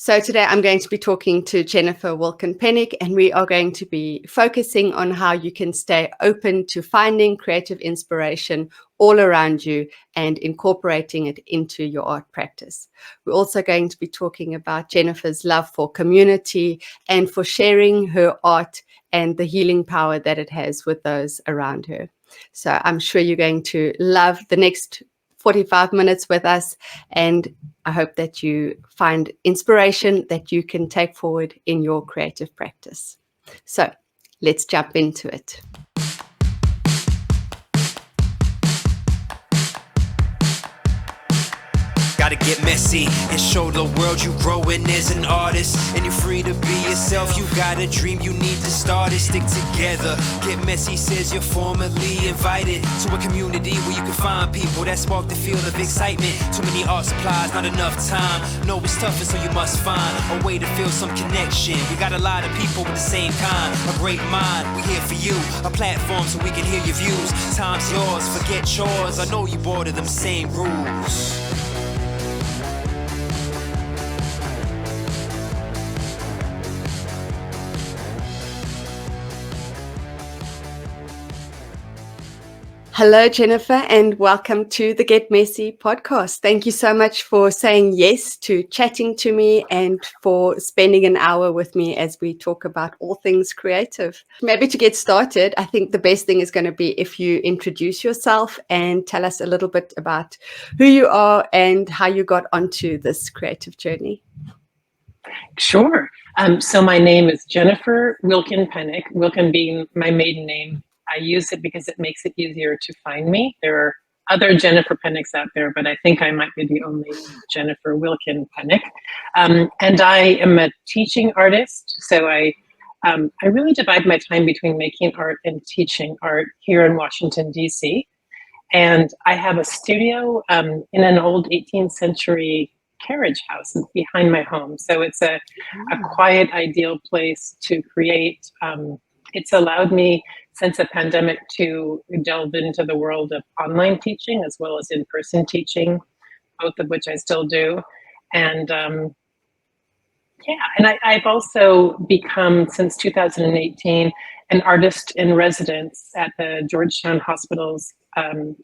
So today I'm going to be talking to Jennifer Wilken Penick, and we are going to be focusing on how you can stay open to finding creative inspiration all around you and incorporating it into your art practice. We're also going to be talking about Jennifer's love for community and for sharing her art and the healing power that it has with those around her. So I'm sure you're going to love the next 45 minutes with us, and I hope that you find inspiration that you can take forward in your creative practice. So let's jump into it. Gotta get messy and show the world you growing as an artist. And you're free to be yourself. You got a dream, you need to start it. Stick together. Get messy says you're formally invited to a community where you can find people that spark the field of excitement. Too many art supplies, not enough time. No, it's tougher, so you must find a way to feel some connection. We got a lot of people with the same kind, a great mind. We here for you, a platform so we can hear your views. Time's yours, forget yours. I know you bored of them same rules. Hello, Jennifer, and welcome to the Get Messy podcast. Thank you so much for saying yes to chatting to me and for spending an hour with me as we talk about all things creative. Maybe to get started, I think the best thing is going to be if you introduce yourself and tell us a little bit about who you are and how you got onto this creative journey. Sure. So my name is Jennifer Wilken Penick, Wilkin being my maiden name. I use it because it makes it easier to find me. There are other Jennifer Pennicks out there, but I think I might be the only Jennifer Wilken Penick. And I am a teaching artist. So I really divide my time between making art and teaching art here in Washington, D.C. And I have a studio in an old 18th century carriage house behind my home. So it's a quiet, ideal place to create. It's allowed me since the pandemic to delve into the world of online teaching as well as in-person teaching, both of which I still do. And I've also become, since 2018, an artist in residence at the Georgetown Hospital's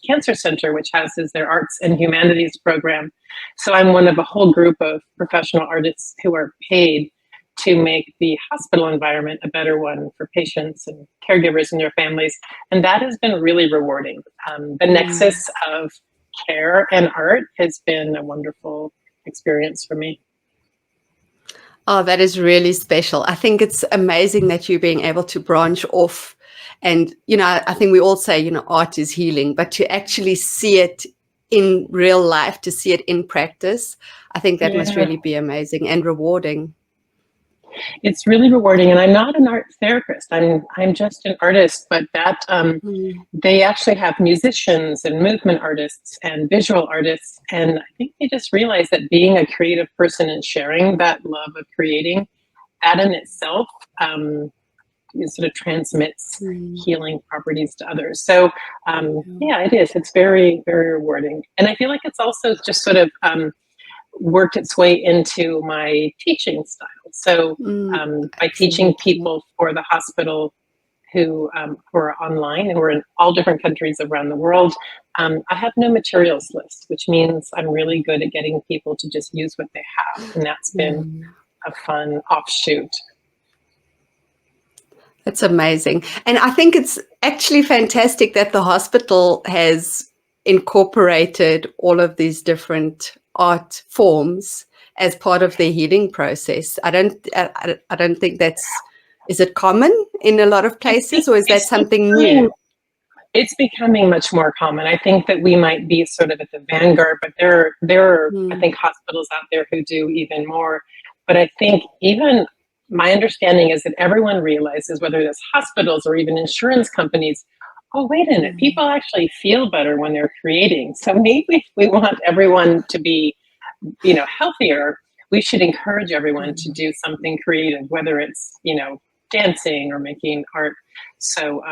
Cancer Center, which houses their Arts and Humanities program. So I'm one of a whole group of professional artists who are paid to make the hospital environment a better one for patients and caregivers and their families. And that has been really rewarding. The nexus of care and art has been a wonderful experience for me. Oh, that is really special. I think it's amazing that you're being able to branch off. And, I think we all say, art is healing, but to actually see it in real life, to see it in practice, I think that must really be amazing and rewarding. It's really rewarding, and I'm not an art therapist. I'm just an artist, but that they actually have musicians and movement artists and visual artists, and I think they just realize that being a creative person and sharing that love of creating, that in itself sort of transmits healing properties to others. So it is. It's very, very rewarding, and I feel like it's also just sort of worked its way into my teaching style. So by teaching people for the hospital who are online and we're in all different countries around the world, I have no materials list, which means I'm really good at getting people to just use what they have. And that's been a fun offshoot. That's amazing. And I think it's actually fantastic that the hospital has incorporated all of these different art forms as part of their healing process. I don't think is it common in a lot of places, or is that something new? It's becoming much more common. I think that we might be sort of at the vanguard, but there are I think hospitals out there who do even more. But I think even my understanding is that everyone realizes, whether it's hospitals or even insurance companies, oh, wait a minute, people actually feel better when they're creating. So maybe if we want everyone to be, healthier, we should encourage everyone to do something creative, whether it's, dancing or making art. So,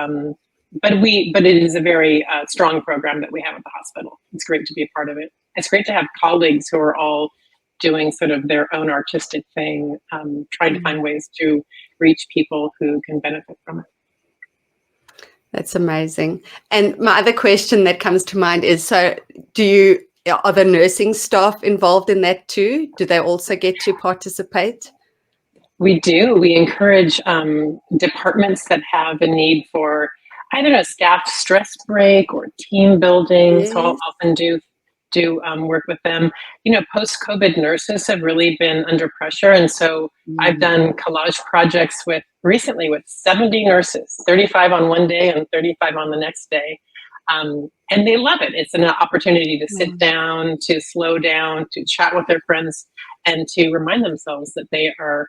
but it is a very strong program that we have at the hospital. It's great to be a part of it. It's great to have colleagues who are all doing sort of their own artistic thing, trying to find ways to reach people who can benefit from it. That's amazing. And my other question that comes to mind is, so are the nursing staff involved in that too? Do they also get to participate? We do. We encourage departments that have a need for, I don't know, staff stress break or team building. Yes. So I'll often do work with them. You know, post-COVID nurses have really been under pressure. And so I've done collage projects recently with 70 nurses, 35 on one day and 35 on the next day. And they love it. It's an opportunity to sit down, to slow down, to chat with their friends, and to remind themselves that they are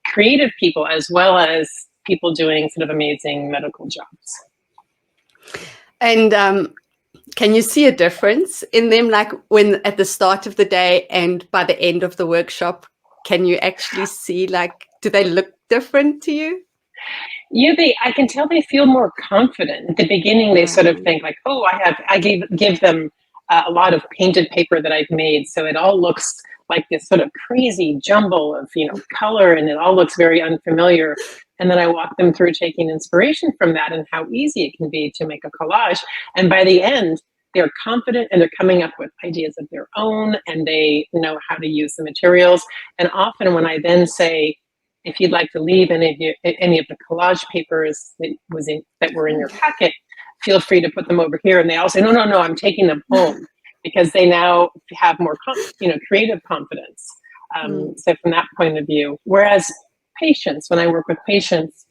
creative people as well as people doing sort of amazing medical jobs. And can you see a difference in them, like when at the start of the day and by the end of the workshop? Can you actually see, like, do they look different to you? Yeah, I can tell they feel more confident. At the beginning, they sort of think like, oh, I give them a lot of painted paper that I've made, so it all looks like this sort of crazy jumble of, you know, color, and it all looks very unfamiliar. And then I walk them through taking inspiration from that and how easy it can be to make a collage. And by the end, they're confident and they're coming up with ideas of their own, and they know how to use the materials. And often when I then say, if you'd like to leave any of the collage papers that were in your packet, feel free to put them over here. And they all say, no, I'm taking them home, because they now have more, creative confidence. So from that point of view, whereas patients, when I work with patients,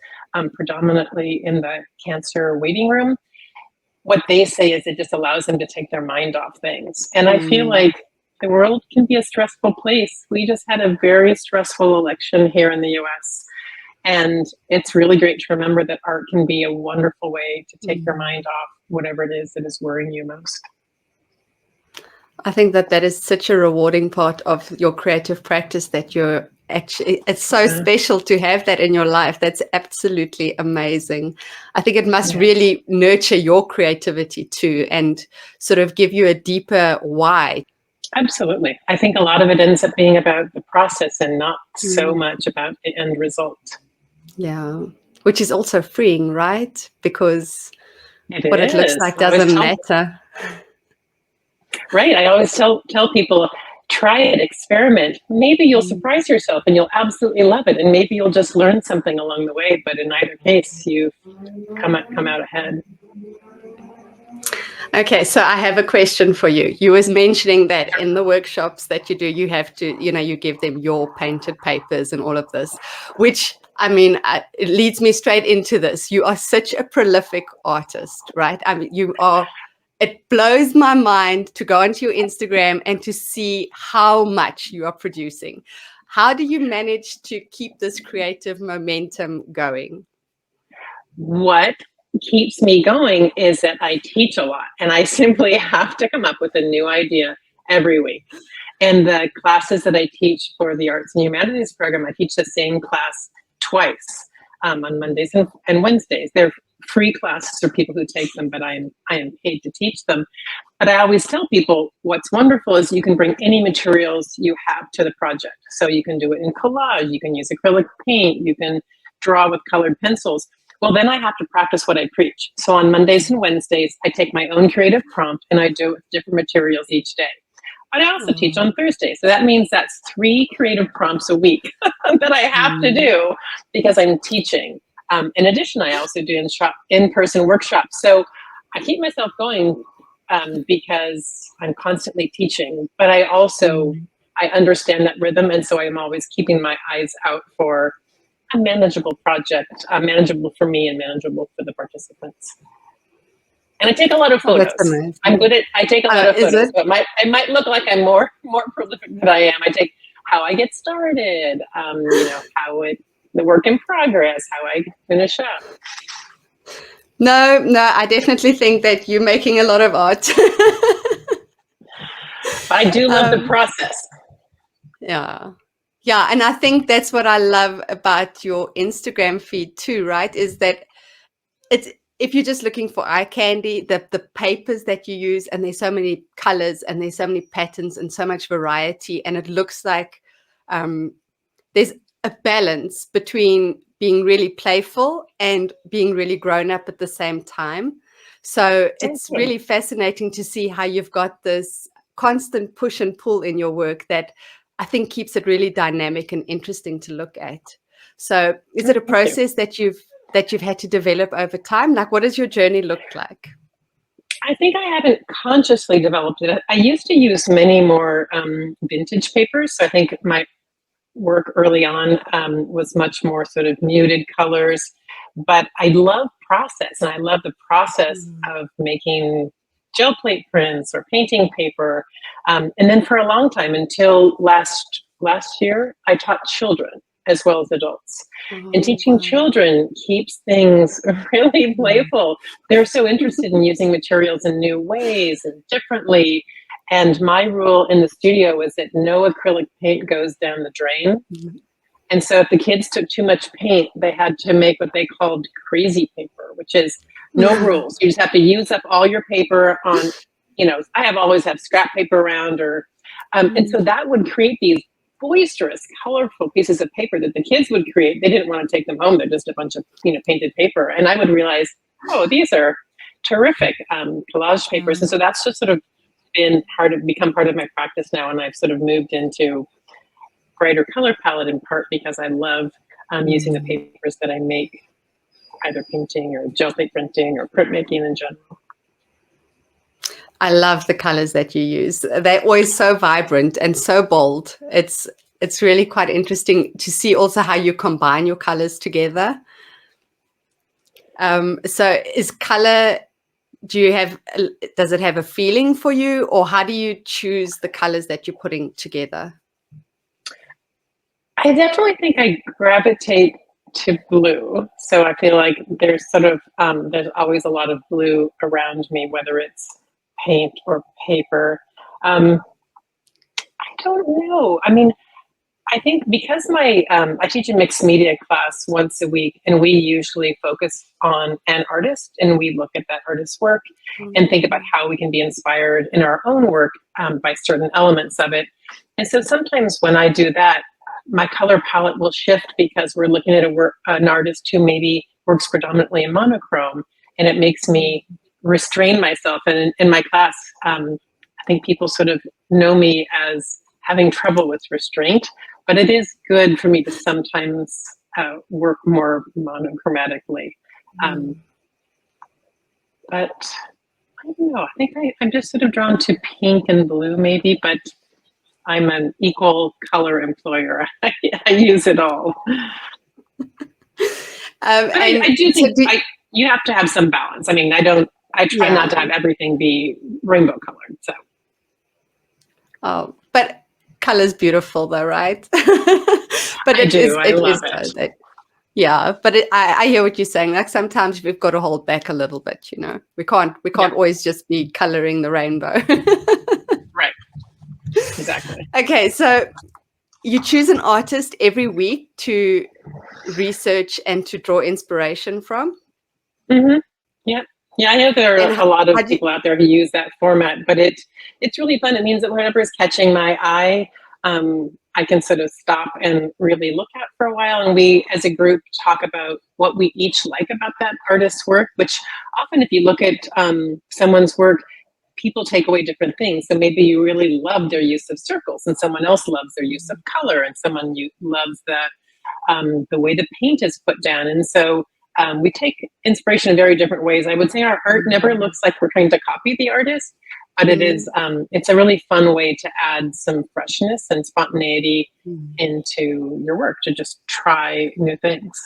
predominantly in the cancer waiting room, what they say is it just allows them to take their mind off things. And I feel like the world can be a stressful place. We just had a very stressful election here in the US. And it's really great to remember that art can be a wonderful way to take your mind off whatever it is that is worrying you most. I think that is such a rewarding part of your creative practice, that you're actually, it's so special to have that in your life. That's absolutely amazing. I think it must really nurture your creativity too, and sort of give you a deeper why. Absolutely. I think a lot of it ends up being about the process and not so much about the end result. Yeah, which is also freeing, right? Because it looks like doesn't matter. Right. I always tell people, try it, experiment. Maybe you'll surprise yourself and you'll absolutely love it. And maybe you'll just learn something along the way. But in either case, you've come out ahead. Okay, so I have a question for you. You was mentioning that in the workshops that you do, you have to, you give them your painted papers and all of this, which, I mean, it leads me straight into this. You are such a prolific artist, right? I mean, it blows my mind to go onto your Instagram and to see how much you are producing. How do you manage to keep this creative momentum going? What keeps me going is that I teach a lot, and I simply have to come up with a new idea every week. And the classes that I teach for the Arts and Humanities program, I teach the same class twice, on Mondays and Wednesdays. They're free classes for people who take them, but I am paid to teach them. But I always tell people what's wonderful is you can bring any materials you have to the project. So you can do it in collage, you can use acrylic paint, you can draw with colored pencils. Well, then I have to practice what I preach. So on Mondays and Wednesdays, I take my own creative prompt and I do it with different materials each day. But I also teach on Thursday. So that means that's 3 creative prompts a week that I have to do because I'm teaching. In addition, I also do in-person workshops. So I keep myself going because I'm constantly teaching, but I understand that rhythm. And so I'm always keeping my eyes out for a manageable project, manageable for me and manageable for the participants. And I take a lot of photos. I take a lot of photos. So it might look like I'm more prolific than I am. I take how I get started, the work in progress, how I finish up. No, I definitely think that you're making a lot of art. I do love the process. Yeah, and I think that's what I love about your Instagram feed too, right? Is that if you're just looking for eye candy, the papers that you use, and there's so many colors and there's so many patterns and so much variety, and it looks like there's a balance between being really playful and being really grown up at the same time. So it's really fascinating to see how you've got this constant push and pull in your work that I think keeps it really dynamic and interesting to look at. So is it a process that you've had to develop over time? Like, what does your journey look like? I think I haven't consciously developed it. I used to use many more vintage papers. So I think my work early on was much more sort of muted colors. But I love process, and I love the process of making gel plate prints or painting paper. And then for a long time, until last year, I taught children as well as adults. And teaching children keeps things really playful. They're so interested in using materials in new ways and differently. And my rule in the studio was that no acrylic paint goes down the drain. And so if the kids took too much paint, they had to make what they called crazy paper, which is no rules. You just have to use up all your paper on, I always have scrap paper around, and so that would create these boisterous, colorful pieces of paper that the kids would create. They didn't want to take them home. They're just a bunch of, painted paper. And I would realize, oh, these are terrific collage papers. And so that's just sort of become part of my practice now. And I've sort of moved into brighter color palette, in part because I love using the papers that I make, either painting or gel plate printing or printmaking in general. I love the colors that you use. They're always so vibrant and so bold. It's really quite interesting to see also how you combine your colors together. So is color, does it have a feeling for you, or how do you choose the colors that you're putting together? I definitely think I gravitate to blue. So I feel like there's sort of, there's always a lot of blue around me, whether it's paint or paper. I don't know. I mean, I think because I teach a mixed media class once a week, and we usually focus on an artist, and we look at that artist's work and think about how we can be inspired in our own work by certain elements of it. And so sometimes when I do that, my color palette will shift because we're looking at an artist who maybe works predominantly in monochrome, and it makes me restrain myself. And in my class, I think people sort of know me as having trouble with restraint, but it is good for me to sometimes work more monochromatically. But I don't know, I think I'm just sort of drawn to pink and blue maybe, but I'm an equal color employer. I use it all. I do think you have to have some balance. I mean, I try not to have everything be rainbow colored. So. Oh, but color's beautiful though, right? But I love it. Yeah, but I hear what you're saying. Like sometimes we've got to hold back a little bit, We can't always just be coloring the rainbow. Right. Exactly. Okay, so you choose an artist every week to research and to draw inspiration from? Mm-hmm. Yeah. Yeah, I know there are a lot of people out there who use that format, but it's really fun. It means that whatever is catching my eye, I can sort of stop and really look at for a while. And we, as a group, talk about what we each like about that artist's work, which often if you look at someone's work, people take away different things. So maybe you really love their use of circles, and someone else loves their use of color, and someone loves the way the paint is put down. And so we take inspiration in very different ways. I would say our art never looks like we're trying to copy the artist, but it is, it's a really fun way to add some freshness and spontaneity into your work, to just try new things.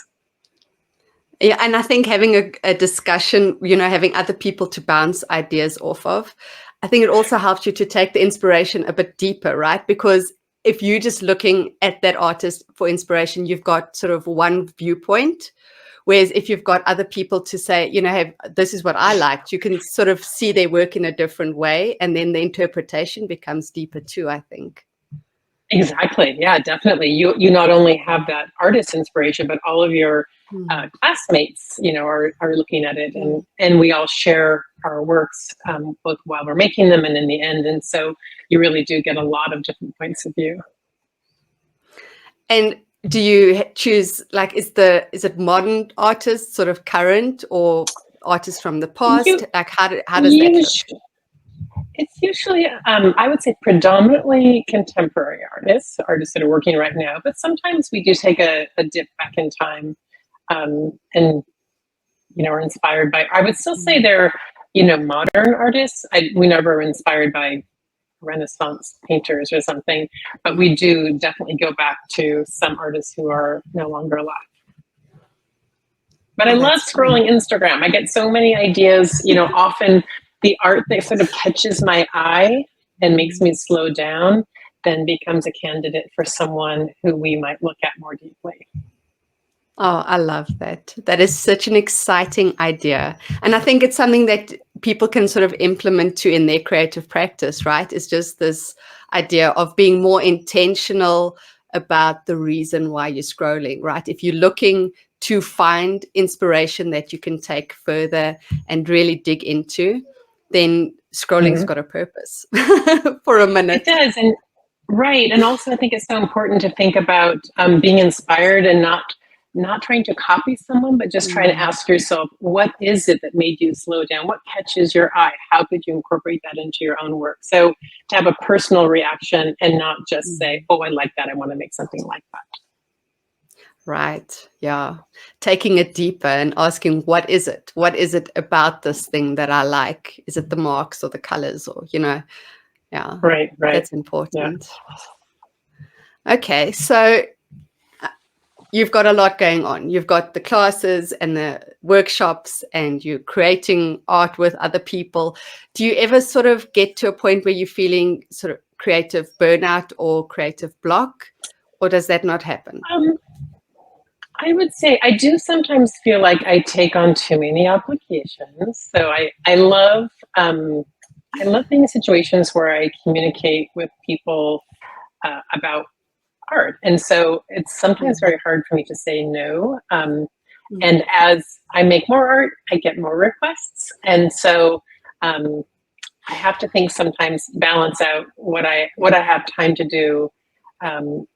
Yeah, and I think having a discussion, having other people to bounce ideas off of, I think it also helps you to take the inspiration a bit deeper, right? Because if you're just looking at that artist for inspiration, you've got sort of one viewpoint. Whereas if you've got other people to say, hey, this is what I liked, you can sort of see their work in a different way. And then the interpretation becomes deeper too, I think. Exactly. Yeah, definitely. You not only have that artist inspiration, but all of your classmates, are looking at it, and we all share our works, both while we're making them and in the end. And so you really do get a lot of different points of view. And do you choose, like, is it modern artists, sort of current, or artists from the past? How does that look? It's usually, I would say, predominantly contemporary artists that are working right now. But sometimes we do take a dip back in time, and are inspired by. I would still say they're modern artists. We never were inspired by Renaissance painters or something, but we do definitely go back to some artists who are no longer alive. But I love scrolling Instagram. I get so many ideas. Often the art that sort of catches my eye and makes me slow down then becomes a candidate for someone who we might look at more deeply. Oh, I love that. That is such an exciting idea. And I think it's something that people can sort of implement too in their creative practice, right? It's just this idea of being more intentional about the reason why you're scrolling, right? If you're looking to find inspiration that you can take further and really dig into, then scrolling's got a purpose for a minute. It does. And right. And also I think it's so important to think about being inspired and not trying to copy someone, but just trying to ask yourself, what is it that made you slow down? What catches your eye? How could you incorporate that into your own work? So to have a personal reaction and not just say, oh, I like that, I want to make something like that. Right. Yeah. Taking it deeper and asking, what is it? What is it about this thing that I like? Is it the marks or the colors or, yeah. Right. That's important. Yeah. Okay. So you've got a lot going on. You've got the classes and the workshops, and you're creating art with other people. Do you ever sort of get to a point where you're feeling sort of creative burnout or creative block, or does that not happen? I would say I do sometimes feel like I take on too many obligations. So I love being in situations where I communicate with people about art. And so it's sometimes very hard for me to say no. And as I make more art, I get more requests. And so I have to think sometimes, balance out what I have time to do.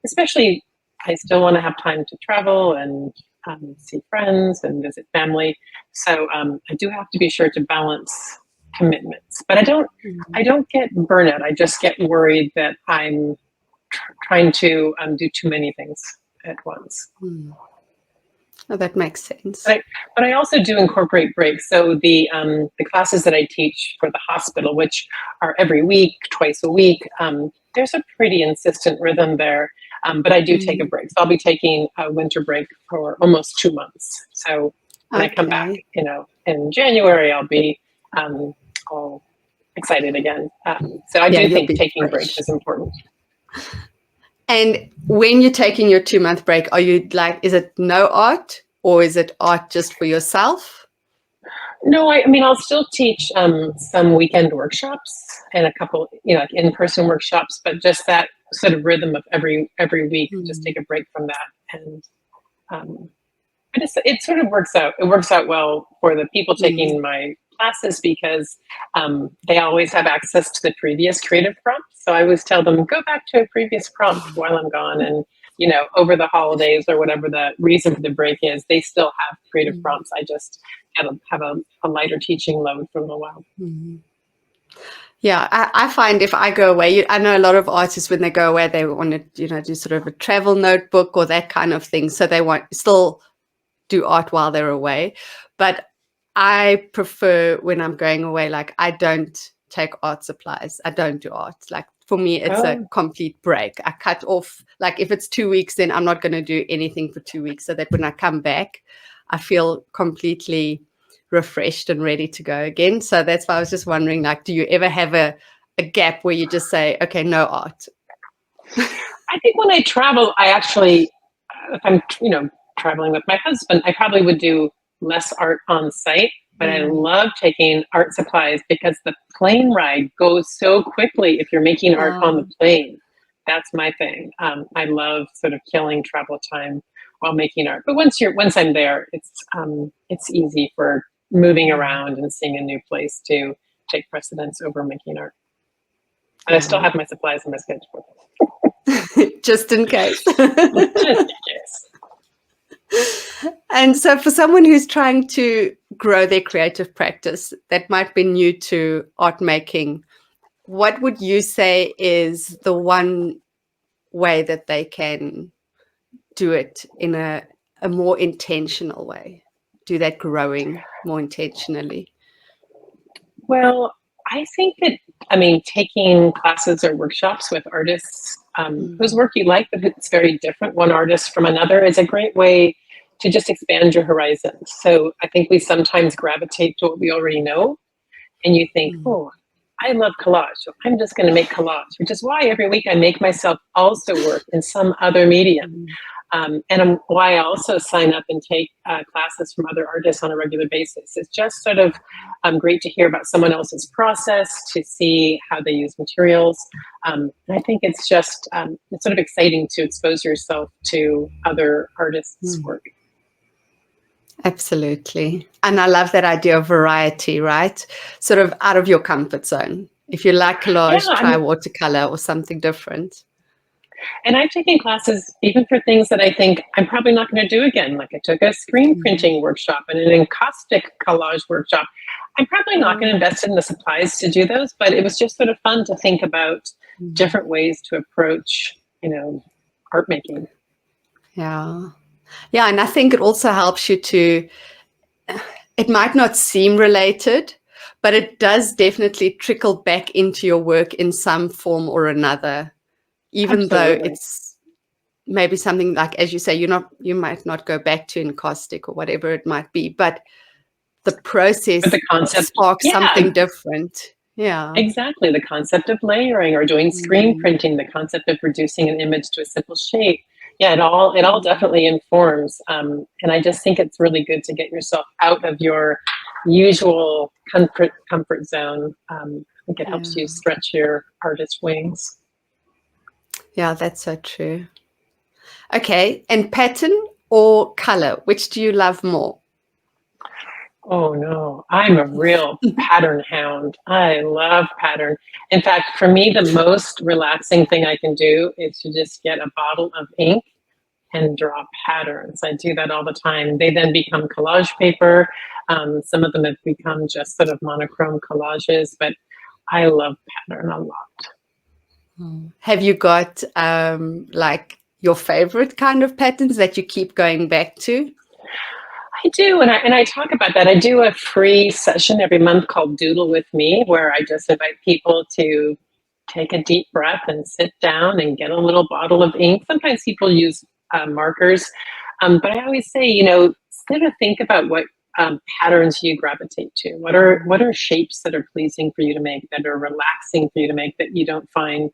Especially, I still want to have time to travel and see friends and visit family. So I do have to be sure to balance commitments. But I don't get burnout. I just get worried that I'm trying to do too many things at once. Oh, that makes sense. But I also do incorporate breaks. So the classes that I teach for the hospital, which are every week, twice a week, there's a pretty insistent rhythm there. But I do take a break. So I'll be taking a winter break for almost 2 months. So when I come back, in January, I'll be all excited again. So I do think taking breaks is important. And when you're taking your 2-month break, are you like, is it no art, or is it art just for yourself? No, I mean, I'll still teach some weekend workshops and a couple, like in-person workshops, but just that sort of rhythm of every week, just take a break from that. And it sort of works out. It works out well for the people taking my classes because they always have access to the previous creative prompt. So I always tell them, go back to a previous prompt while I'm gone. And, over the holidays or whatever the reason for the break is, they still have creative prompts. I just have a lighter teaching load for a little while. Yeah, I find if I go away, I know a lot of artists, when they go away, they want to, do sort of a travel notebook or that kind of thing. So they want still do art while they're away. But I prefer when I'm going away, like I don't take art supplies. I don't do art. Like for me, it's a complete break. I cut off, like if it's 2 weeks, then I'm not going to do anything for 2 weeks, so that when I come back, I feel completely refreshed and ready to go again. So that's why I was just wondering, like, do you ever have a gap where you just say, okay, no art? I think when I travel, I actually, if I'm, traveling with my husband, I probably would do less art on site, but I love taking art supplies because the plane ride goes so quickly if you're making art on the plane. That's my thing. I love sort of killing travel time while making art. But once I'm there, it's easy for moving around and seeing a new place to take precedence over making art. And I still have my supplies and my sketchbook. Just in case. Just in case. And so for someone who's trying to grow their creative practice that might be new to art making, what would you say is the one way that they can do it in a more intentional way, do that growing more intentionally? Well, I think that, taking classes or workshops with artists whose work you like, but it's very different, one artist from another, is a great way to just expand your horizons. So I think we sometimes gravitate to what we already know, and you think, oh, I love collage, so I'm just going to make collage, which is why every week I make myself also work in some other medium. And why I also sign up and take classes from other artists on a regular basis. It's just sort of great to hear about someone else's process, to see how they use materials. And I think it's just it's sort of exciting to expose yourself to other artists' work. Absolutely. And I love that idea of variety, right? Sort of out of your comfort zone. If you like collage, try watercolor or something different. And I've taken classes even for things that I think I'm probably not going to do again. Like I took a screen printing workshop and an encaustic collage workshop. I'm probably not going to invest in the supplies to do those, but it was just sort of fun to think about different ways to approach, art making. Yeah. Yeah. And I think it also helps you to, it might not seem related, but it does definitely trickle back into your work in some form or another. Even though it's maybe something like, as you say, you might not go back to encaustic or whatever it might be, but the process the concept sparks something different. Yeah, exactly. The concept of layering or doing screen printing, the concept of reducing an image to a simple shape. Yeah, it all definitely informs. And I just think it's really good to get yourself out of your usual comfort zone. I think it helps you stretch your artist wings. Yeah, that's so true. Okay, and pattern or color, which do you love more? Oh no, I'm a real pattern hound. I love pattern. In fact, for me, the most relaxing thing I can do is to just get a bottle of ink and draw patterns. I do that all the time. They then become collage paper. Some of them have become just sort of monochrome collages, but I love pattern a lot. Have you got like your favorite kind of patterns that you keep going back to? I do, and I talk about that. I do a free session every month called Doodle with Me, where I just invite people to take a deep breath and sit down and get a little bottle of ink. Sometimes people use markers, but I always say, sort of think about what patterns you gravitate to. What are shapes that are pleasing for you to make, that are relaxing for you to make, that you don't find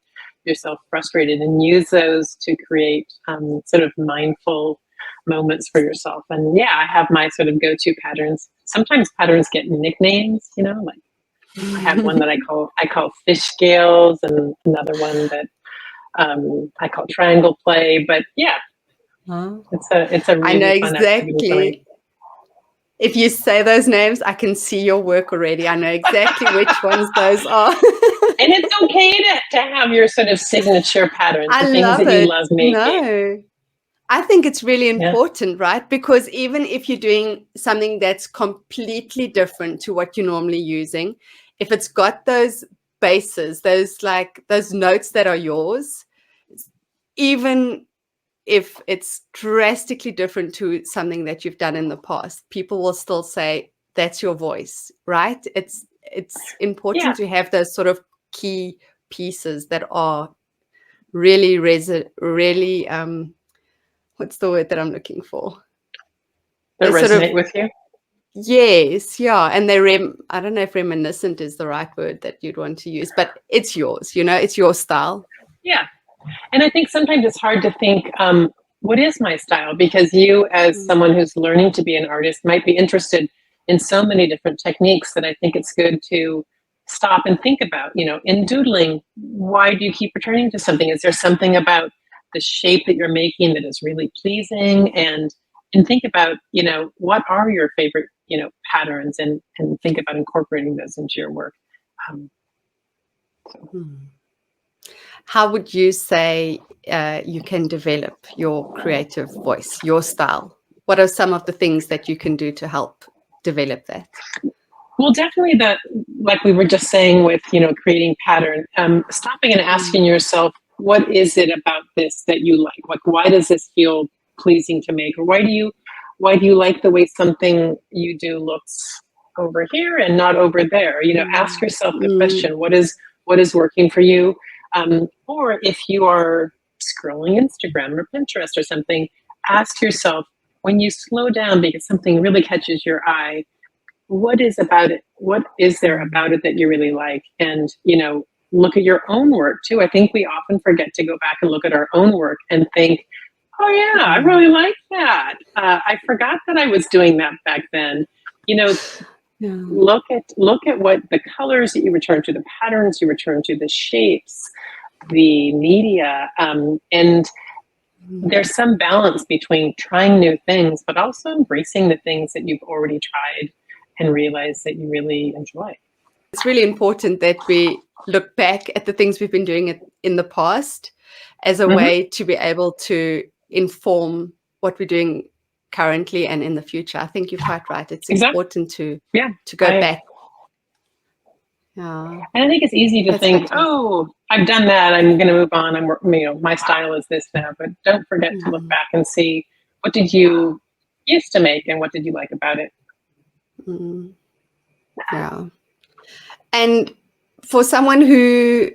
yourself frustrated, and use those to create sort of mindful moments for yourself. And yeah, I have my sort of go-to patterns. Sometimes patterns get nicknames, like I have one that I call fish scales, and another one that I call triangle play. But yeah, it's a really I know fun exactly. If you say those names, I can see your work already. I know exactly which ones those are. And it's okay to have your sort of signature patterns, the things that you love making. No. I think it's really important, right? Because even if you're doing something that's completely different to what you're normally using, if it's got those bases, those notes that are yours, even if it's drastically different to something that you've done in the past, people will still say that's your voice, right? It's important to have those sort of key pieces that are really what's the word that I'm looking for? They resonate with you? Yes, yeah. And I don't know if reminiscent is the right word that you'd want to use, but it's yours, it's your style. Yeah. And I think sometimes it's hard to think, what is my style? Because you, as someone who's learning to be an artist, might be interested in so many different techniques that I think it's good to stop and think about, in doodling, why do you keep returning to something? Is there something about the shape that you're making that is really pleasing, and think about, what are your favorite, patterns, and think about incorporating those into your work. How would you say you can develop your creative voice, your style? What are some of the things that you can do to help develop that? Well, definitely like we were just saying with, creating pattern, stopping and asking yourself, what is it about this that you like? Like, why does this feel pleasing to make? Or why do you like the way something you do looks over here and not over there? Ask yourself the question, what is working for you? Or if you are scrolling Instagram or Pinterest or something, ask yourself, when you slow down because something really catches your eye, what is about it? What is there about it that you really like? And, look at your own work too. I think we often forget to go back and look at our own work and think, oh yeah, I really like that. I forgot that I was doing that back then. Look at what the colors that you return to, the patterns you return to, the shapes, the media, and there's some balance between trying new things, but also embracing the things that you've already tried and realize that you really enjoy. It's really important that we look back at the things we've been doing in the past as a way to be able to inform what we're doing currently and in the future. I think you're quite right. It's important to go back. Yeah. And I think it's easy to think, oh, I've done that, I'm going to move on. My style is this now. But don't forget to look back and see, what did you used to make and what did you like about it? Yeah. And for someone who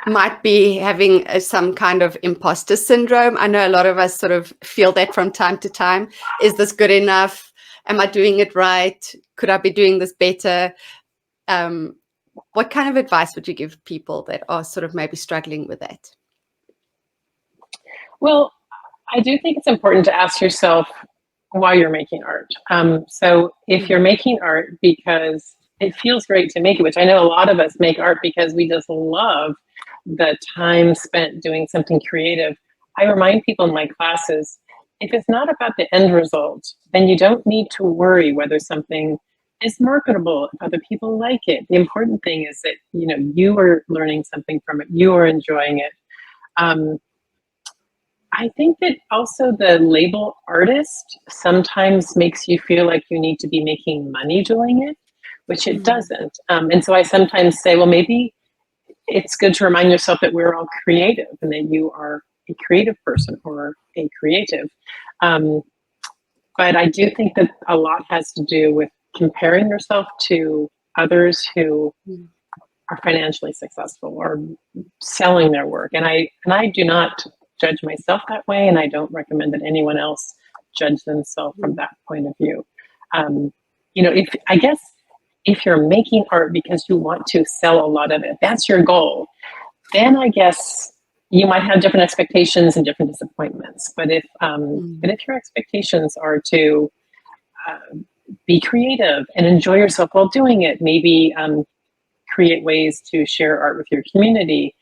might be having some kind of imposter syndrome, I know a lot of us sort of feel that from time to time. Is this good enough? Am I doing it right? Could I be doing this better? What kind of advice would you give people that are sort of maybe struggling with that? Well, I do think it's important to ask yourself why you're making art. So if you're making art because it feels great to make it, which I know a lot of us make art because we just love the time spent doing something creative. I remind people in my classes, if it's not about the end result, then you don't need to worry whether something is marketable, if other people like it. The important thing is that, you are learning something from it, you are enjoying it. I think that also the label artist sometimes makes you feel like you need to be making money doing it, which it doesn't. And so I sometimes say, well, maybe it's good to remind yourself that we're all creative and that you are a creative person or a creative. But I do think that a lot has to do with comparing yourself to others who are financially successful or selling their work. And I do not judge myself that way, and I don't recommend that anyone else judge themselves from that point of view. If you're making art because you want to sell a lot of it, that's your goal, then I guess you might have different expectations and different disappointments. But if your expectations are to be creative and enjoy yourself while doing it, maybe create ways to share art with your community,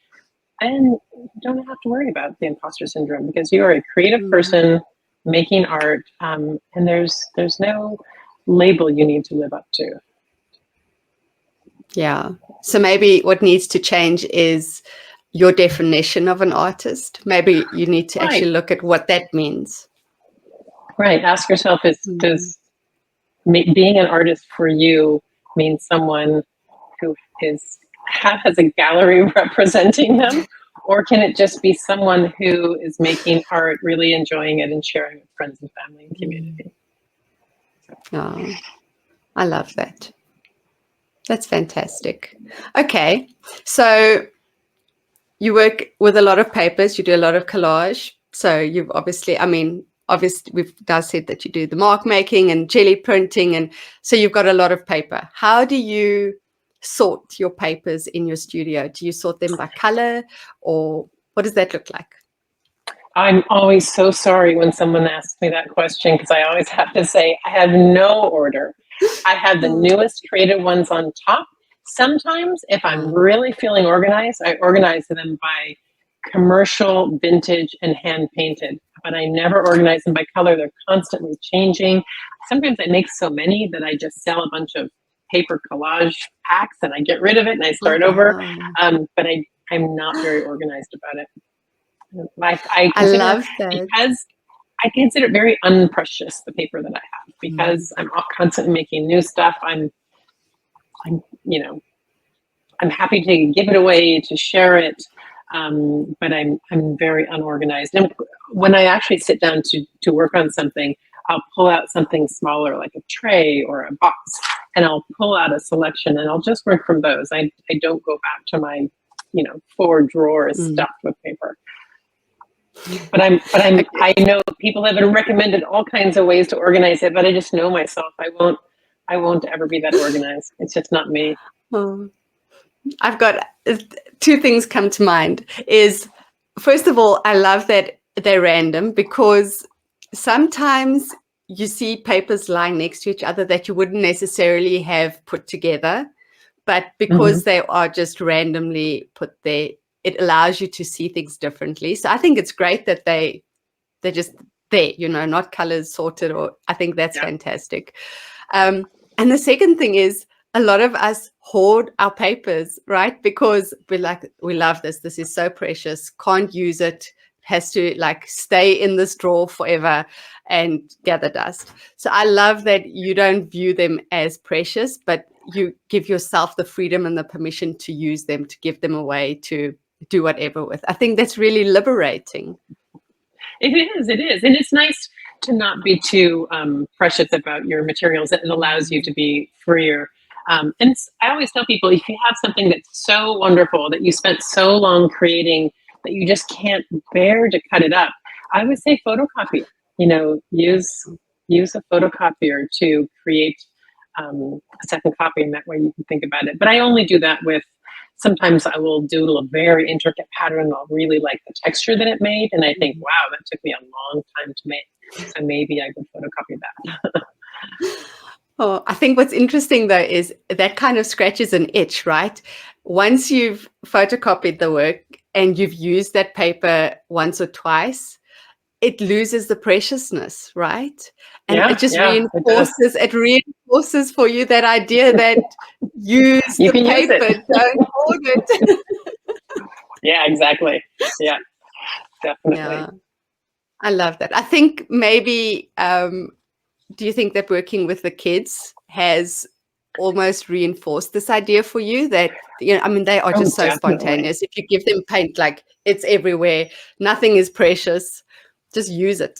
then you don't have to worry about the imposter syndrome, because you are a creative person making art, and there's no label you need to live up to. Yeah. So maybe what needs to change is your definition of an artist. Maybe you need to actually look at what that means. Right. Ask yourself, does being an artist for you mean someone who has a gallery representing them? Or can it just be someone who is making art, really enjoying it, and sharing with friends and family and community? Oh, I love that. That's fantastic. Okay. So you work with a lot of papers, you do a lot of collage. So you've obviously we've now said that you do the mark making and jelly printing. And so you've got a lot of paper. How do you sort your papers in your studio? Do you sort them by color, or what does that look like? I'm always so sorry when someone asks me that question, because I always have to say I have no order. I have the newest creative ones on top. Sometimes if I'm really feeling organized, I organize them by commercial, vintage, and hand painted. But I never organize them by color. They're constantly changing. Sometimes I make so many that I just sell a bunch of paper collage packs and I get rid of it and I start over. But I'm not very organized about it. I love that. Because I consider it very unprecious, the paper that I have, because I'm constantly making new stuff. I'm happy to give it away, to share it. But I'm very unorganized. And when I actually sit down to work on something, I'll pull out something smaller, like a tray or a box, and I'll pull out a selection, and I'll just work from those. I don't go back to my, 4 drawers stuffed with paper. But I know people have been recommended all kinds of ways to organize it, but I just know myself. I won't ever be that organized. It's just not me. Oh. I've got 2 things come to mind. Is first of all, I love that they're random, because sometimes you see papers lying next to each other that you wouldn't necessarily have put together, but because they are just randomly put there, it allows you to see things differently. So I think it's great that they're just there, not colors sorted, or I think that's fantastic. And the second thing is, a lot of us hoard our papers, right? Because we're like, we love this. This is so precious. Can't use it. Has to stay in this drawer forever and gather dust. So I love that you don't view them as precious, but you give yourself the freedom and the permission to use them, to give them away, to do whatever with. I think that's really liberating. It is. And it's nice to not be too precious about your materials. It allows you to be freer. And I always tell people, if you have something that's so wonderful that you spent so long creating that you just can't bear to cut it up, I would say photocopy. Use a photocopier to create a second copy, and that way you can think about it. But I only do that with, sometimes I will doodle a very intricate pattern. I'll really like the texture that it made, and I think, wow, that took me a long time to make. So maybe I could photocopy that. Oh, I think what's interesting, though, is that kind of scratches an itch, right? Once you've photocopied the work and you've used that paper once or twice, it loses the preciousness, right? And it just reinforces for you that idea that use the paper, don't hoard it. Yeah, exactly. Yeah, definitely. Yeah, I love that. I think maybe... do you think that working with the kids has almost reinforced this idea for you that, they are just so spontaneous. If you give them paint, it's everywhere, nothing is precious, just use it.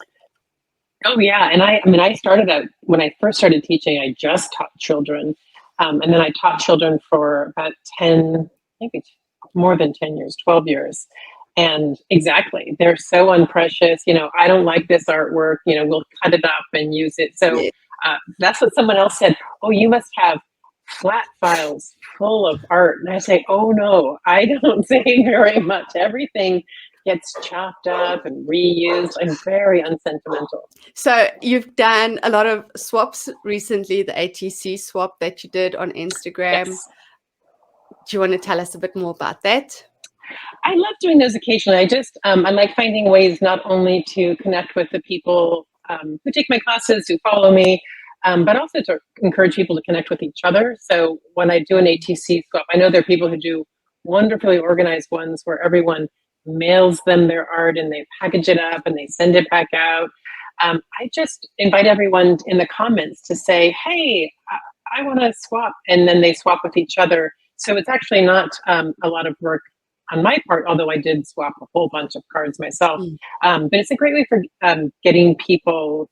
Oh yeah. And I started out, when I first started teaching, I just taught children. And then I taught children for about 10, maybe more than 10 years, 12 years. And exactly, they're so unprecious. I don't like this artwork. We'll cut it up and use it. So that's what someone else said. Oh, you must have flat files full of art. And I say, oh no, I don't say very much. Everything gets chopped up and reused. I'm very unsentimental. So you've done a lot of swaps recently, the ATC swap that you did on Instagram. Yes. Do you want to tell us a bit more about that? I love doing those occasionally. I like finding ways not only to connect with the people who take my classes, who follow me, but also to encourage people to connect with each other. So when I do an ATC swap, I know there are people who do wonderfully organized ones where everyone mails them their art and they package it up and they send it back out. I just invite everyone in the comments to say, hey, I want to swap. And then they swap with each other. So it's actually not a lot of work on my part, although I did swap a whole bunch of cards myself. But it's a great way for getting people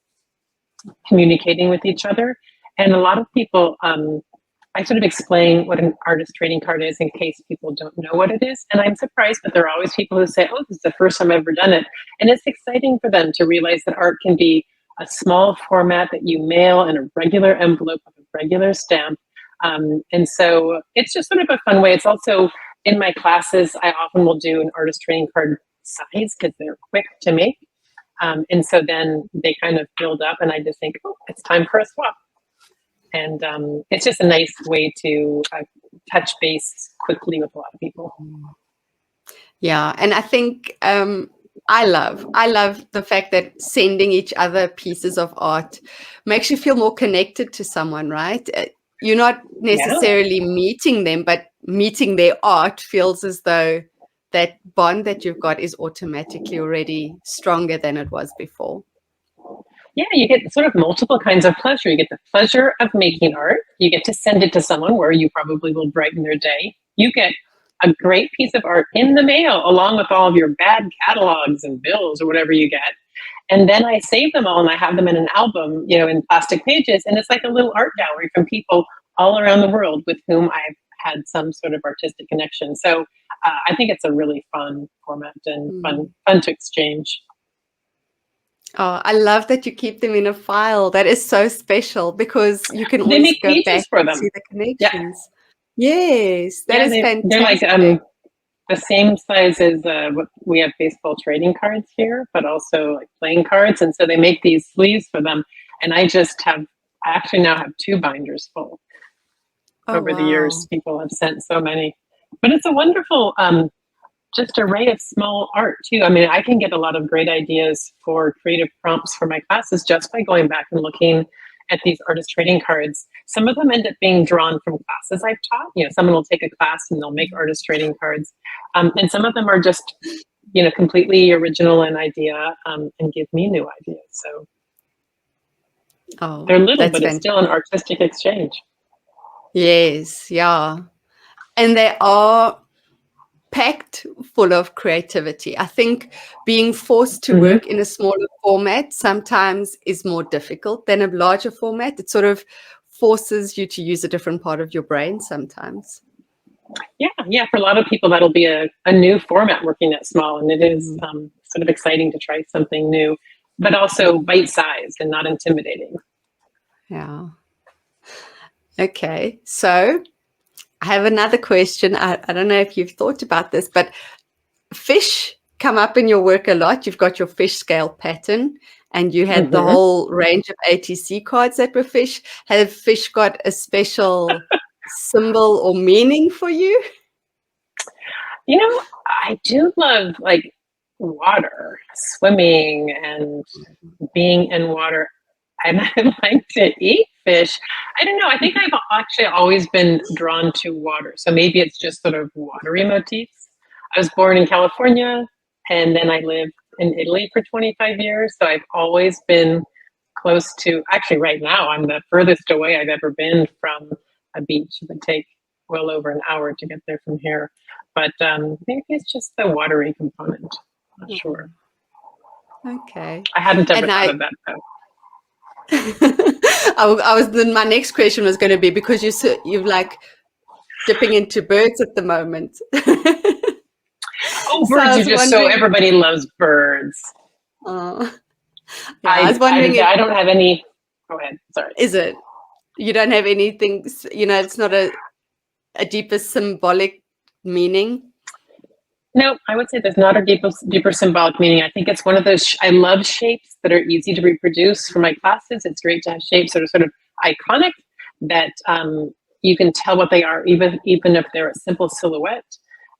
communicating with each other. And a lot of people, I sort of explain what an artist trading card is in case people don't know what it is. And I'm surprised, but there are always people who say, oh, this is the first time I've ever done it. And it's exciting for them to realize that art can be a small format that you mail in a regular envelope with a regular stamp. And so it's just sort of a fun way. It's also, in my classes, I often will do an artist trading card size because they're quick to make. And so then they kind of build up and I just think, oh, it's time for a swap. And it's just a nice way to touch base quickly with a lot of people. Yeah, and I think I love the fact that sending each other pieces of art makes you feel more connected to someone, right? You're not Yeah. necessarily meeting them, but meeting their art feels as though that bond that you've got is automatically already stronger than it was before. Yeah, you get sort of multiple kinds of pleasure. You get the pleasure of making art. You get to send it to someone where you probably will brighten their day. You get a great piece of art in the mail along with all of your bad catalogs and bills or whatever you get. And then I save them all and I have them in an album, in plastic pages. And it's like a little art gallery from people all around the world with whom I've had some sort of artistic connection. So I think it's a really fun format and fun to exchange. Oh, I love that you keep them in a file. That is so special because you can They always make go pages back for and them. see the Yeah, connections. Yes, that yeah, is they're like fantastic. the same size as what we have baseball trading cards here, but also like playing cards. And so they make these sleeves for them. And I actually now have 2 binders full. Oh, Over the years, wow. people have sent so many. But it's a wonderful just array of small art too. I mean, I can get a lot of great ideas for creative prompts for my classes just by going back and looking at these artist trading cards. Some of them end up being drawn from classes I've taught. Someone will take a class and they'll make artist trading cards. And some of them are just, completely original in idea and give me new ideas. So Oh, they're little, that's but it's fantastic. still an artistic exchange. Yes, yeah. And they are packed full of creativity. I think being forced to Mhm. work in a smaller format sometimes is more difficult than a larger format. It sort of forces you to use a different part of your brain sometimes. Yeah. For a lot of people, that'll be a new format working that small, and it is Mm. sort of exciting to try something new, but also bite-sized and not intimidating. Yeah. Okay. So I have another question. I don't know if you've thought about this, but fish come up in your work a lot. You've got your fish scale pattern and you had the Hmm. whole range of ATC cards that were fish. Have fish got a special symbol or meaning for you? I do love like water, swimming, and being in water. And I like to eat fish. I don't know. I think I've actually always been drawn to water. So maybe it's just sort of watery motifs. I was born in California and then I lived in Italy for 25 years. So I've always been close to, actually, right now, I'm the furthest away I've ever been from a beach. It would take well over an hour to get there from here. But maybe it's just the watery component. Not sure. Okay. I hadn't ever And thought I, of that though. I was then my next question was going to be because you're like dipping into birds at the moment. Oh, So I birds are was just so, wondering, everybody loves birds. uh, yeah, I was wondering if, I don't have any. Go ahead. Sorry. is it, you don't have anything, it's not a deeper symbolic meaning? No, I would say there's not a deeper symbolic meaning. I think it's one of those, I love shapes that are easy to reproduce for my classes. It's great to have shapes that are sort of iconic, that you can tell what they are, even if they're a simple silhouette,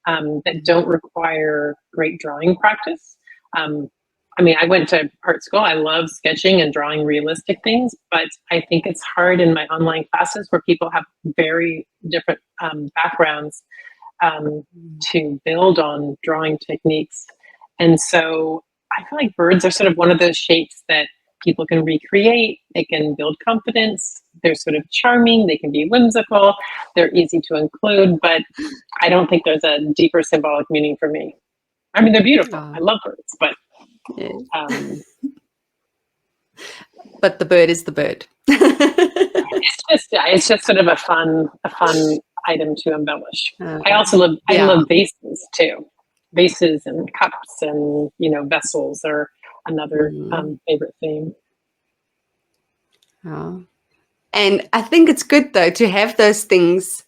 that don't require great drawing practice. I mean, I went to art school. I love sketching and drawing realistic things, but I think it's hard in my online classes where people have very different backgrounds to build on drawing techniques. And so I feel like birds are sort of one of those shapes that people can recreate. They can build confidence. They're sort of charming. They can be whimsical. They're easy to include, but I don't think there's a deeper symbolic meaning for me. I mean, they're beautiful. I Oh, love birds, but yeah. um, But the bird is the bird. it's just sort of a fun item to embellish. Uh, I yeah. love vases too. Vases and cups and vessels are another Mm, favorite theme. yeah. And I think it's good though to have those things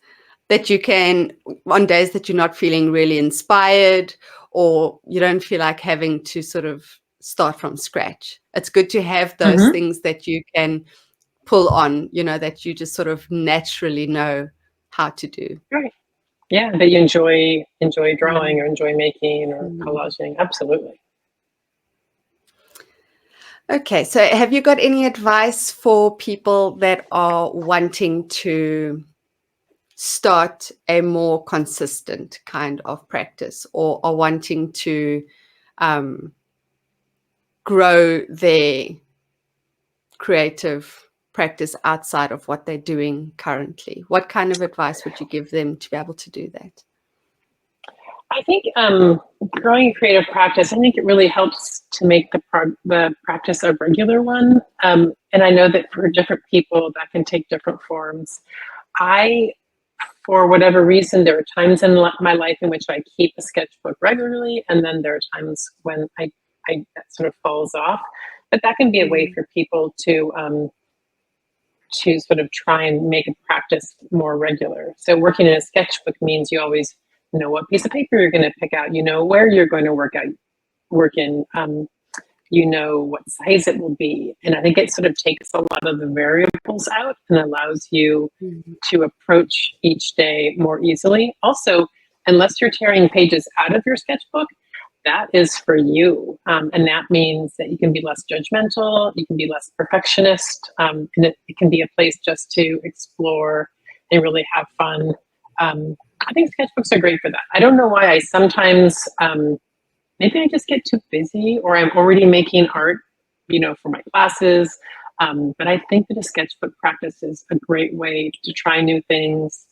that you can, on days that you're not feeling really inspired or you don't feel like having to sort of start from scratch. It's good to have those Hmm. things that you can pull on, that you just sort of naturally know how to do. Right. Yeah, that you enjoy drawing or enjoy making or Mm. collaging. Absolutely. Okay, so have you got any advice for people that are wanting to start a more consistent kind of practice, or are wanting to um, grow their creative practice outside of what they're doing currently? What kind of advice would you give them to be able to do that? I think growing a creative practice, I think it really helps to make the practice a regular one. And I know that for different people, that can take different forms. I, for whatever reason, there are times in my life in which I keep a sketchbook regularly, and then there are times when I that sort of falls off. But that can be a way for people to sort of try and make a practice more regular. So working in a sketchbook means you always know what piece of paper you're going to pick out. You know where you're going to work in. You know what size it will be, and I think it sort of takes a lot of the variables out and allows you to approach each day more easily. Also, unless you're tearing pages out of your sketchbook, that is for you. And that means that you can be less judgmental, you can be less perfectionist, and it can be a place just to explore and really have fun. I think sketchbooks are great for that. I don't know why I sometimes, maybe I just get too busy, or I'm already making art, for my classes. But I think that a sketchbook practice is a great way to try new things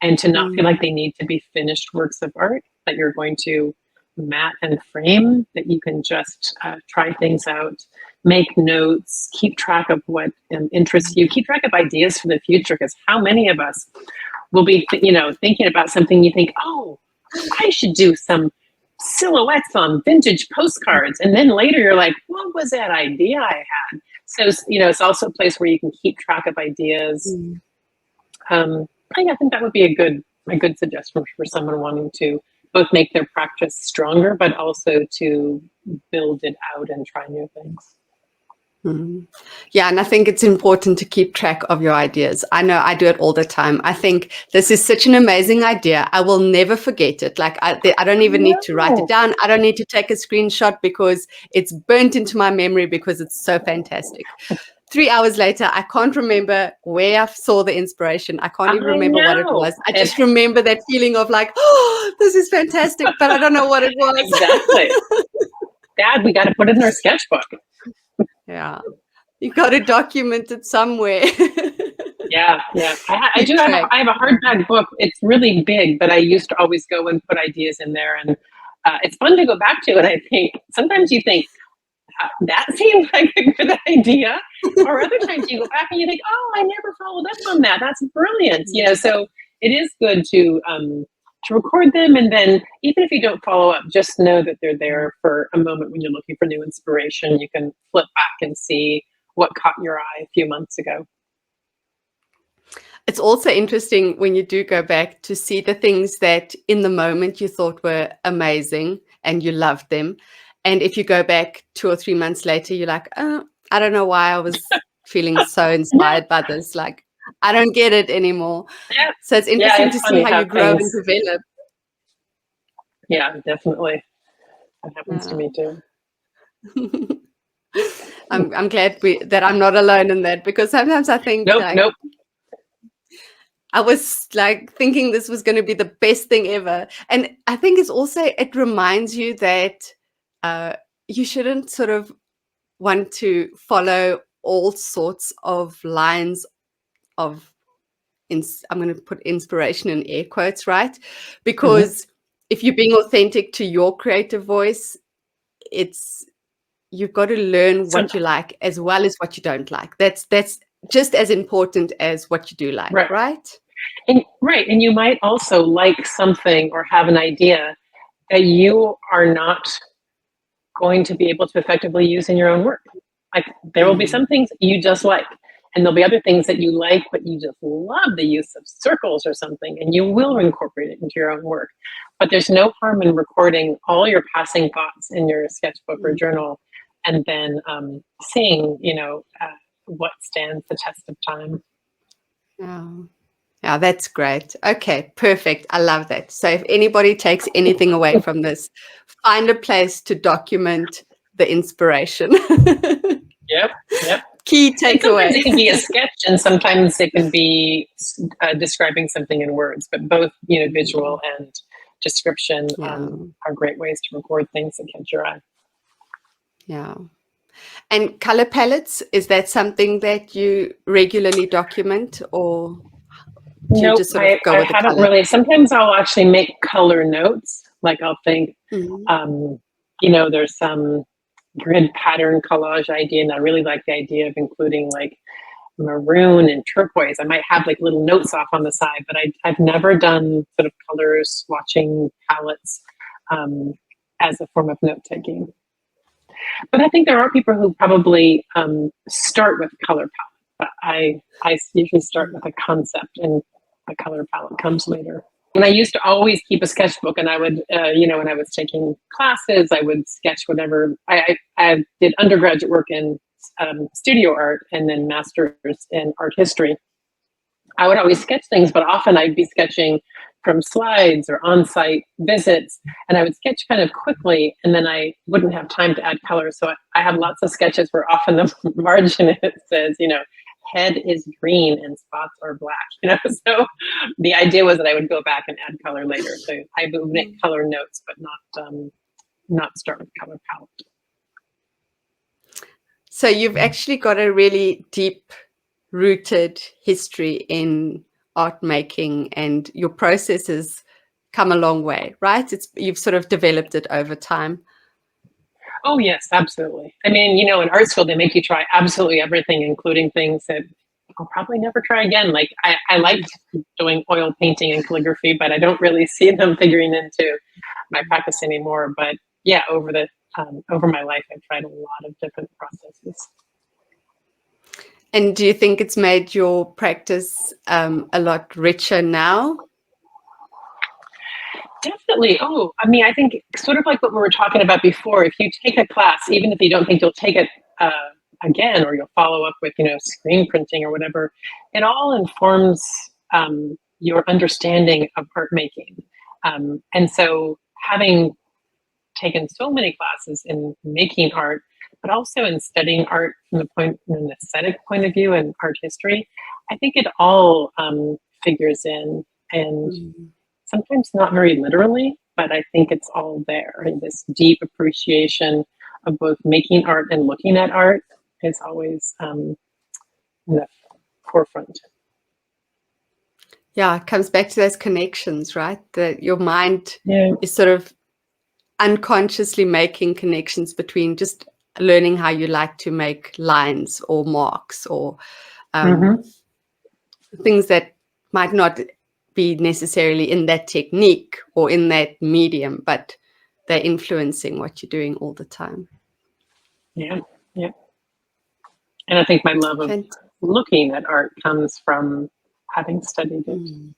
and to not feel like they need to be finished works of art that you're going to mat and frame, that you can just try things out, make notes, keep track of what interests you, keep track of ideas for the future, because how many of us will be thinking about something, you think, oh, I should do some silhouettes on vintage postcards, and then later you're like, what was that idea I had? So it's also a place where you can keep track of ideas. I think that would be a good suggestion for someone wanting to both make their practice stronger, but also to build it out and try new things. Yeah, and I think it's important to keep track of your ideas. I know I do it all the time. I think this is such an amazing idea. I will never forget it. Like I don't even need to write it down. I don't need to take a screenshot because it's burnt into my memory because it's so fantastic. 3 hours later, I can't remember where I saw the inspiration. I can't even remember what it was. I just remember that feeling of like, oh, this is fantastic, but I don't know what it was. Exactly. Dad, we got to put it in our sketchbook. Yeah, you got to document it somewhere. Yeah. I do. I have a hardback book. It's really big, but I used to always go and put ideas in there, and it's fun to go back to. And I think sometimes you think that seems like a good idea, or other times you go back and you think, oh, I never followed up on that. That's brilliant. So it is good to record them, and then even if you don't follow up, just know that they're there for a moment when you're looking for new inspiration. You can flip back and see what caught your eye a few months ago. It's also interesting when you do go back to see the things that in the moment you thought were amazing and you loved them. And if you go back 2 or 3 months later, you're like, oh, I don't know why I was feeling so inspired by this. Like, I don't get it anymore. Yeah. So it's interesting to see how you grow and develop. Yeah, definitely. That happens to me too. I'm glad that I'm not alone in that, because sometimes I think nope. I was like thinking this was going to be the best thing ever. And I think it reminds you that you shouldn't sort of want to follow all sorts of lines of, I'm going to put inspiration in air quotes, right? Because if you're being authentic to your creative voice, you've got to learn what you like as well as what you don't like. That's just as important as what you do like, right? And you might also like something or have an idea that you are not going to be able to effectively use in your own work. Like there will be some things you just like, and there'll be other things that you like, but you just love the use of circles or something, and you will incorporate it into your own work. But there's no harm in recording all your passing thoughts in your sketchbook or journal, and then seeing, what stands the test of time. Oh. Yeah, that's great. Okay, perfect. I love that. So if anybody takes anything away from this, find a place to document the inspiration. Yep, yep. Key And sometimes takeaway. it can be a sketch, and sometimes it can be describing something in words. But both, visual and description Yeah, are great ways to record things that catch your eye. yeah. And color palettes, is that something that you regularly document, or do you Nope, just sort of go I with the haven't color? really. Sometimes I'll actually make color notes. Like I'll think, Mhm. there's some grid pattern collage idea, and I really like the idea of including like maroon and turquoise. I might have like little notes off on the side, but I've never done sort of color swatching palettes as a form of note taking. But I think there are people who probably start with color palette. But I usually start with a concept, and the color palette comes later. And I used to always keep a sketchbook, and I would, when I was taking classes, I would sketch whatever. I did undergraduate work in studio art and then master's in art history. I would always sketch things, but often I'd be sketching from slides or on-site visits, and I would sketch kind of quickly, and then I wouldn't have time to add color. So I have lots of sketches where often the margin it says, head is green and spots are black. So the idea was that I would go back and add color later. So I would make color notes, but not start with color palette. So you've actually got a really deep rooted history in art making, and your process has come a long way, right? You've sort of developed it over time. Oh yes, absolutely. I mean, in art school they make you try absolutely everything, including things that I'll probably never try again. Like I liked doing oil painting and calligraphy, but I don't really see them figuring into my practice anymore. But yeah, over my life, I've tried a lot of different processes. And do you think it's made your practice a lot richer now? Definitely. Oh, I mean, I think sort of like what we were talking about before, if you take a class, even if you don't think you'll take it again, or you'll follow up with, screen printing or whatever, it all informs your understanding of art making. And so having taken so many classes in making art, but also in studying art from an aesthetic point of view and art history, I think it all figures in, and sometimes not very literally, but I think it's all there. And this deep appreciation of both making art and looking at art is always in the forefront. Yeah, it comes back to those connections, right? That your mind is sort of unconsciously making connections between just learning how you like to make lines or marks or things that might not be necessarily in that technique or in that medium, but they're influencing what you're doing all the time. Yeah. And I think my love of looking at art comes from having studied it.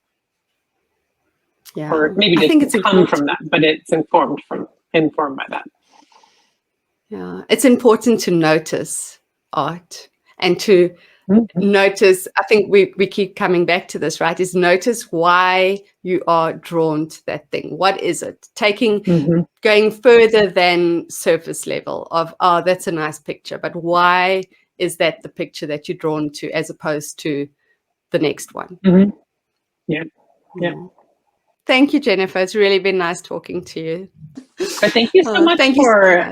Yeah. Or maybe it didn't come from that, but it's informed by that. Yeah. It's important to notice art and to notice, I think we keep coming back to this, right? Is notice why you are drawn to that thing. What is it? Going further than surface level of, oh, that's a nice picture, but why is that the picture that you're drawn to as opposed to the next one? Yeah. Thank you, Jennifer. It's really been nice talking to you. But thank you so much for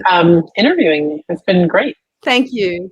interviewing me. It's been great. Thank you.